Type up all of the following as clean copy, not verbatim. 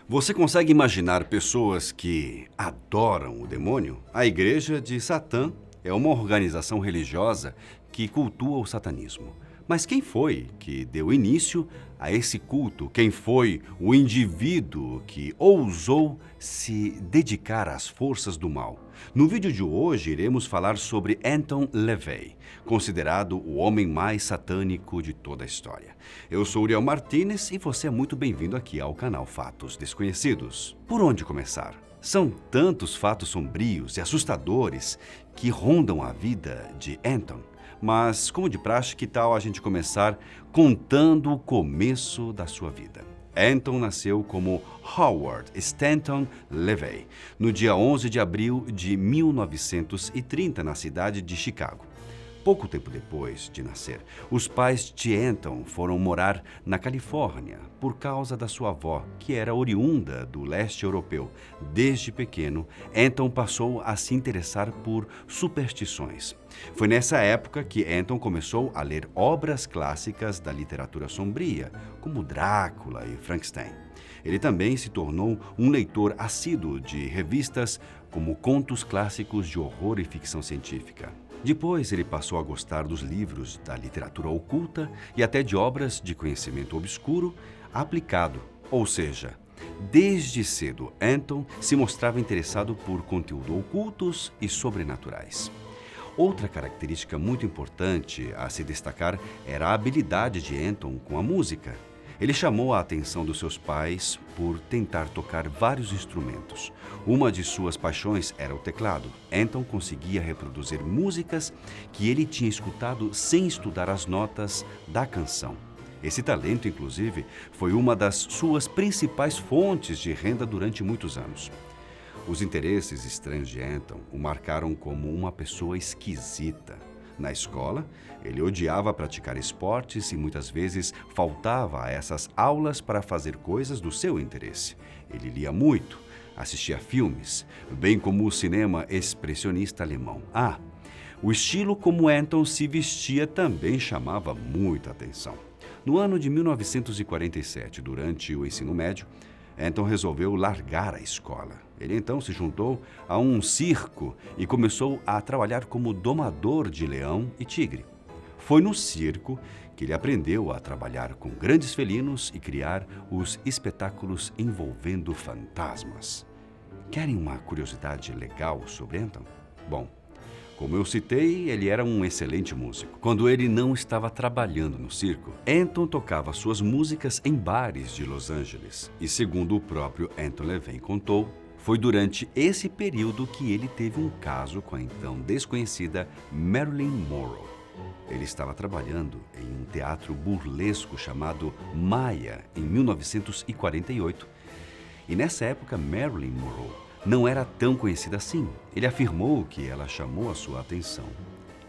Você consegue imaginar pessoas que adoram o demônio? A Igreja de Satã é uma organização religiosa que cultua o satanismo. Mas quem foi que deu início a esse culto? Quem foi o indivíduo que ousou se dedicar às forças do mal? No vídeo de hoje, iremos falar sobre Anton LaVey, considerado o homem mais satânico de toda a história. Eu sou Uriel Martínez e você é muito bem-vindo aqui ao canal Fatos Desconhecidos. Por onde começar? São tantos fatos sombrios e assustadores que rondam a vida de Anton. Mas, como de praxe, que tal a gente começar contando o começo da sua vida? Anton nasceu como Howard Stanton LaVey, no dia 11 de abril de 1930, na cidade de Chicago. Pouco tempo depois de nascer, os pais de Anton foram morar na Califórnia por causa da sua avó, que era oriunda do leste europeu. Desde pequeno, Anton passou a se interessar por superstições. Foi nessa época que Anton começou a ler obras clássicas da literatura sombria, como Drácula e Frankenstein. Ele também se tornou um leitor assíduo de revistas como contos clássicos de horror e ficção científica. Depois, ele passou a gostar dos livros da literatura oculta e até de obras de conhecimento obscuro aplicado. Ou seja, desde cedo, Anton se mostrava interessado por conteúdos ocultos e sobrenaturais. Outra característica muito importante a se destacar era a habilidade de Anton com a música. Ele chamou a atenção dos seus pais por tentar tocar vários instrumentos. Uma de suas paixões era o teclado. Anton conseguia reproduzir músicas que ele tinha escutado sem estudar as notas da canção. Esse talento, inclusive, foi uma das suas principais fontes de renda durante muitos anos. Os interesses estranhos de Anton o marcaram como uma pessoa esquisita. Na escola, ele odiava praticar esportes e muitas vezes faltava a essas aulas para fazer coisas do seu interesse. Ele lia muito, assistia filmes, bem como o cinema expressionista alemão. O estilo como Anton se vestia também chamava muita atenção. No ano de 1947, durante o ensino médio, Anton resolveu largar a escola. Ele então se juntou a um circo e começou a trabalhar como domador de leão e tigre. Foi no circo que ele aprendeu a trabalhar com grandes felinos e criar os espetáculos envolvendo fantasmas. Querem uma curiosidade legal sobre Anton? Bom, como eu citei, ele era um excelente músico. Quando ele não estava trabalhando no circo, Anton tocava suas músicas em bares de Los Angeles. E segundo o próprio Anton LaVey contou, foi durante esse período que ele teve um caso com a então desconhecida Marilyn Monroe. Ele estava trabalhando em um teatro burlesco chamado Maya, em 1948. E nessa época, Marilyn Monroe não era tão conhecida assim. Ele afirmou que ela chamou a sua atenção.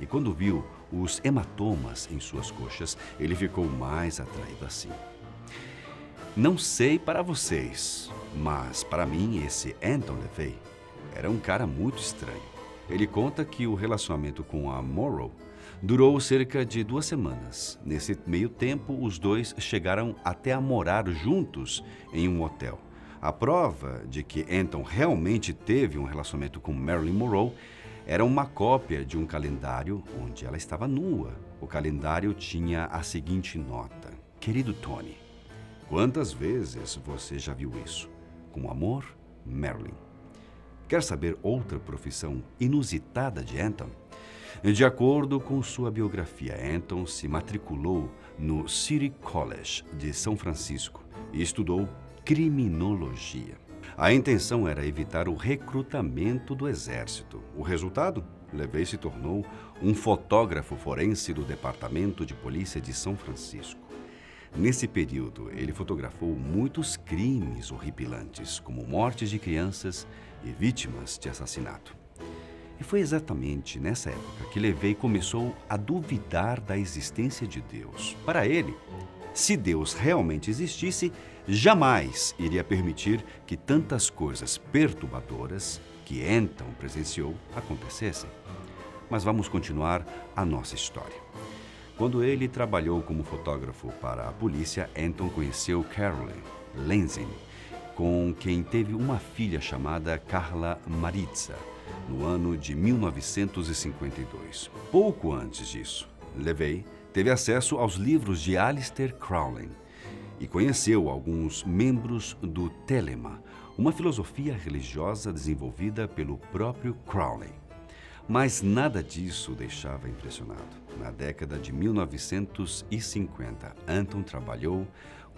E quando viu os hematomas em suas coxas, ele ficou mais atraído assim. Não sei para vocês, mas para mim esse Anton LaVey era um cara muito estranho. Ele conta que o relacionamento com a Monroe durou cerca de 2 semanas. Nesse meio tempo, os dois chegaram até a morar juntos em um hotel. A prova de que Anton realmente teve um relacionamento com Marilyn Monroe era uma cópia de um calendário onde ela estava nua. O calendário tinha a seguinte nota: Querido Tony, quantas vezes você já viu isso? Com amor, Marilyn. Quer saber outra profissão inusitada de Anton? De acordo com sua biografia, Anton se matriculou no City College de São Francisco e estudou criminologia. A intenção era evitar o recrutamento do exército. O resultado? LaVey se tornou um fotógrafo forense do Departamento de Polícia de São Francisco. Nesse período, ele fotografou muitos crimes horripilantes, como mortes de crianças e vítimas de assassinato. E foi exatamente nessa época que LaVey começou a duvidar da existência de Deus. Para ele, se Deus realmente existisse, jamais iria permitir que tantas coisas perturbadoras que Anton presenciou acontecessem. Mas vamos continuar a nossa história. Quando ele trabalhou como fotógrafo para a polícia, Anton conheceu Carolyn Lenzin, com quem teve uma filha chamada Carla Maritza, no ano de 1952. Pouco antes disso, LaVey teve acesso aos livros de Aleister Crowley e conheceu alguns membros do Telema, uma filosofia religiosa desenvolvida pelo próprio Crowley. Mas nada disso o deixava impressionado. Na década de 1950, Anton trabalhou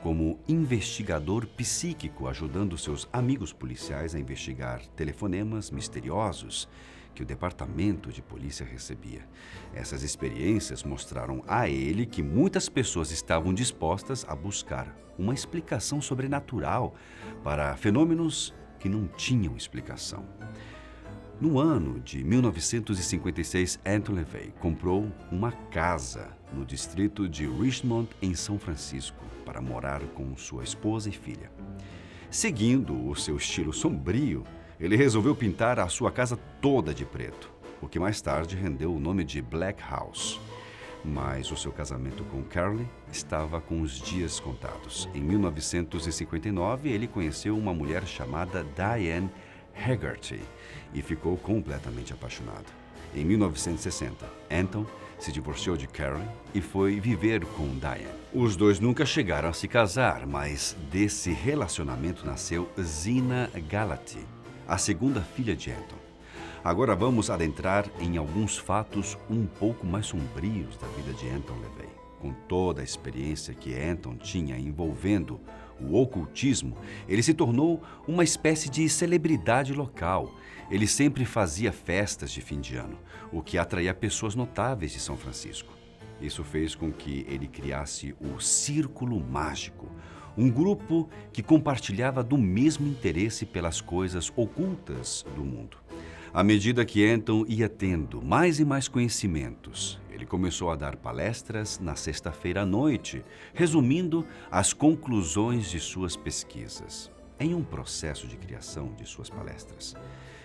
como investigador psíquico, ajudando seus amigos policiais a investigar telefonemas misteriosos que o departamento de polícia recebia. Essas experiências mostraram a ele que muitas pessoas estavam dispostas a buscar uma explicação sobrenatural para fenômenos que não tinham explicação. No ano de 1956, Anton LaVey comprou uma casa no distrito de Richmond, em São Francisco, para morar com sua esposa e filha. Seguindo o seu estilo sombrio, ele resolveu pintar a sua casa toda de preto, o que mais tarde rendeu o nome de Black House. Mas o seu casamento com Carly estava com os dias contados. Em 1959, ele conheceu uma mulher chamada Diane Hegarty e ficou completamente apaixonado. Em 1960, Anton se divorciou de Carly e foi viver com Diane. Os dois nunca chegaram a se casar, mas desse relacionamento nasceu Zina Galati, a segunda filha de Anton. Agora vamos adentrar em alguns fatos um pouco mais sombrios da vida de Anton LaVey. Com toda a experiência que Anton tinha envolvendo o ocultismo, ele se tornou uma espécie de celebridade local. Ele sempre fazia festas de fim de ano, o que atraía pessoas notáveis de São Francisco. Isso fez com que ele criasse o Círculo Mágico, um grupo que compartilhava do mesmo interesse pelas coisas ocultas do mundo. À medida que Anton ia tendo mais e mais conhecimentos, ele começou a dar palestras na sexta-feira à noite, resumindo as conclusões de suas pesquisas. Em um processo de criação de suas palestras,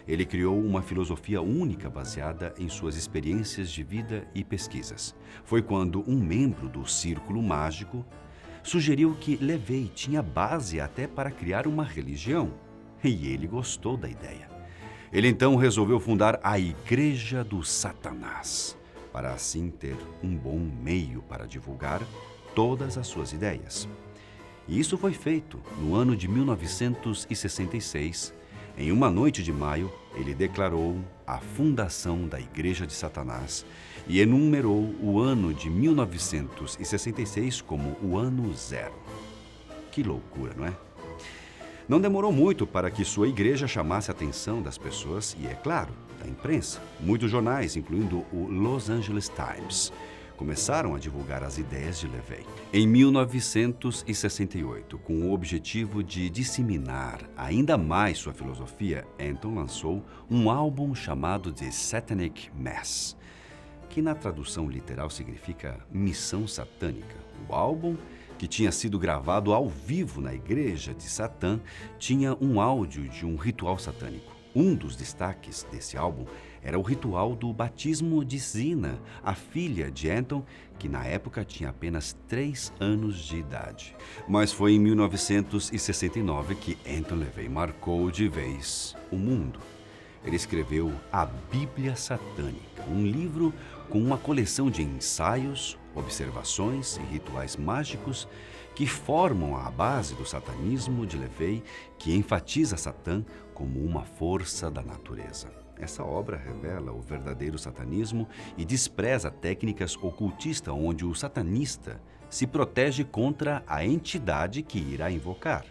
ele criou uma filosofia única baseada em suas experiências de vida e pesquisas. Foi quando um membro do Círculo Mágico sugeriu que LaVey tinha base até para criar uma religião, e ele gostou da ideia. Ele então resolveu fundar a Igreja do Satanás, para assim ter um bom meio para divulgar todas as suas ideias. E isso foi feito no ano de 1966. Em uma noite de maio, ele declarou a fundação da Igreja de Satanás e enumerou o ano de 1966 como o ano zero. Que loucura, não é? Não demorou muito para que sua igreja chamasse a atenção das pessoas e, é claro, da imprensa. Muitos jornais, incluindo o Los Angeles Times, começaram a divulgar as ideias de LaVey. Em 1968, com o objetivo de disseminar ainda mais sua filosofia, Anton lançou um álbum chamado The Satanic Mass, que na tradução literal significa Missão Satânica. O álbum, que tinha sido gravado ao vivo na igreja de Satã, tinha um áudio de um ritual satânico. Um dos destaques desse álbum era o ritual do batismo de Zina, a filha de Anton, que na época tinha apenas 3 anos de idade. Mas foi em 1969 que Anton LaVey marcou de vez o mundo. Ele escreveu a Bíblia Satânica, um livro com uma coleção de ensaios, observações e rituais mágicos que formam a base do satanismo de LaVey, que enfatiza Satã como uma força da natureza. Essa obra revela o verdadeiro satanismo e despreza técnicas ocultistas onde o satanista se protege contra a entidade que irá invocar.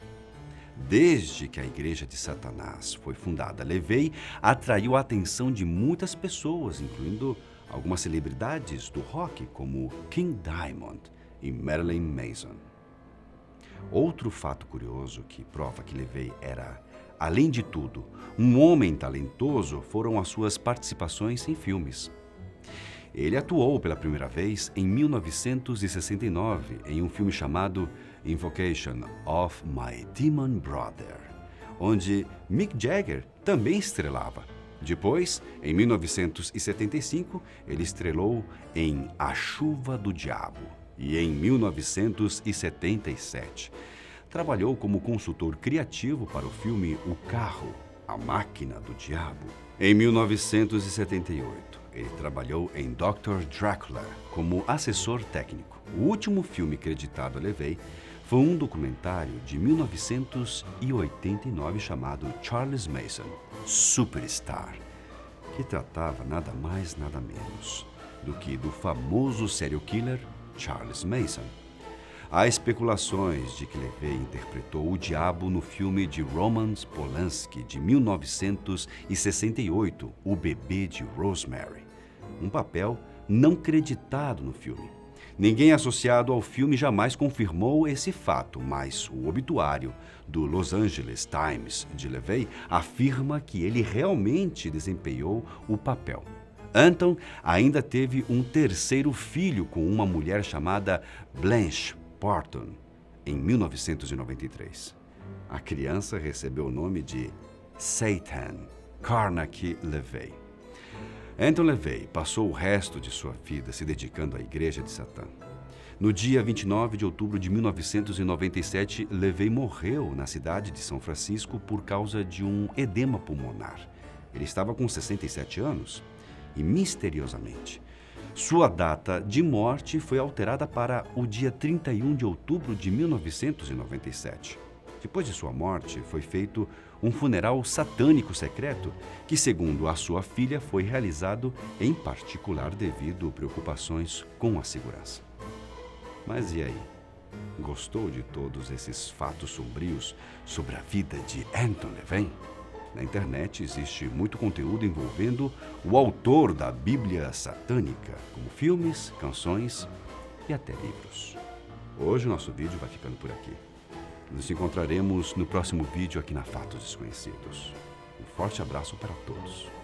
Desde que a Igreja de Satanás foi fundada, LaVey atraiu a atenção de muitas pessoas, incluindo algumas celebridades do rock, como King Diamond e Marilyn Manson. Outro fato curioso que prova que LaVey era, além de tudo, um homem talentoso foram as suas participações em filmes. Ele atuou pela primeira vez em 1969 em um filme chamado Invocation of My Demon Brother, onde Mick Jagger também estrelava. Depois, em 1975, ele estrelou em A Chuva do Diabo. E em 1977, trabalhou como consultor criativo para o filme O Carro, A Máquina do Diabo. Em 1978, ele trabalhou em Dr. Drácula como assessor técnico. O último filme creditado a LaVey foi um documentário de 1989 chamado Charles Mason, Superstar, que tratava nada mais nada menos do que do famoso serial killer Charles Mason. Há especulações de que LaVey interpretou o diabo no filme de Roman Polanski de 1968, O Bebê de Rosemary, um papel não creditado no filme. Ninguém associado ao filme jamais confirmou esse fato, mas o obituário do Los Angeles Times de LaVey afirma que ele realmente desempenhou o papel. Anton ainda teve um terceiro filho com uma mulher chamada Blanche Porton, em 1993. A criança recebeu o nome de Satan Carnac LaVey. Anton LaVey passou o resto de sua vida se dedicando à Igreja de Satã. No dia 29 de outubro de 1997, LaVey morreu na cidade de São Francisco por causa de um edema pulmonar. Ele estava com 67 anos e, misteriosamente, sua data de morte foi alterada para o dia 31 de outubro de 1997. Depois de sua morte, foi feito um funeral satânico secreto, que, segundo a sua filha, foi realizado em particular devido a preocupações com a segurança. Mas e aí? Gostou de todos esses fatos sombrios sobre a vida de Anton LaVey? Na internet existe muito conteúdo envolvendo o autor da Bíblia satânica, como filmes, canções e até livros. Hoje o nosso vídeo vai ficando por aqui. Nos encontraremos no próximo vídeo aqui na Fatos Desconhecidos. Um forte abraço para todos.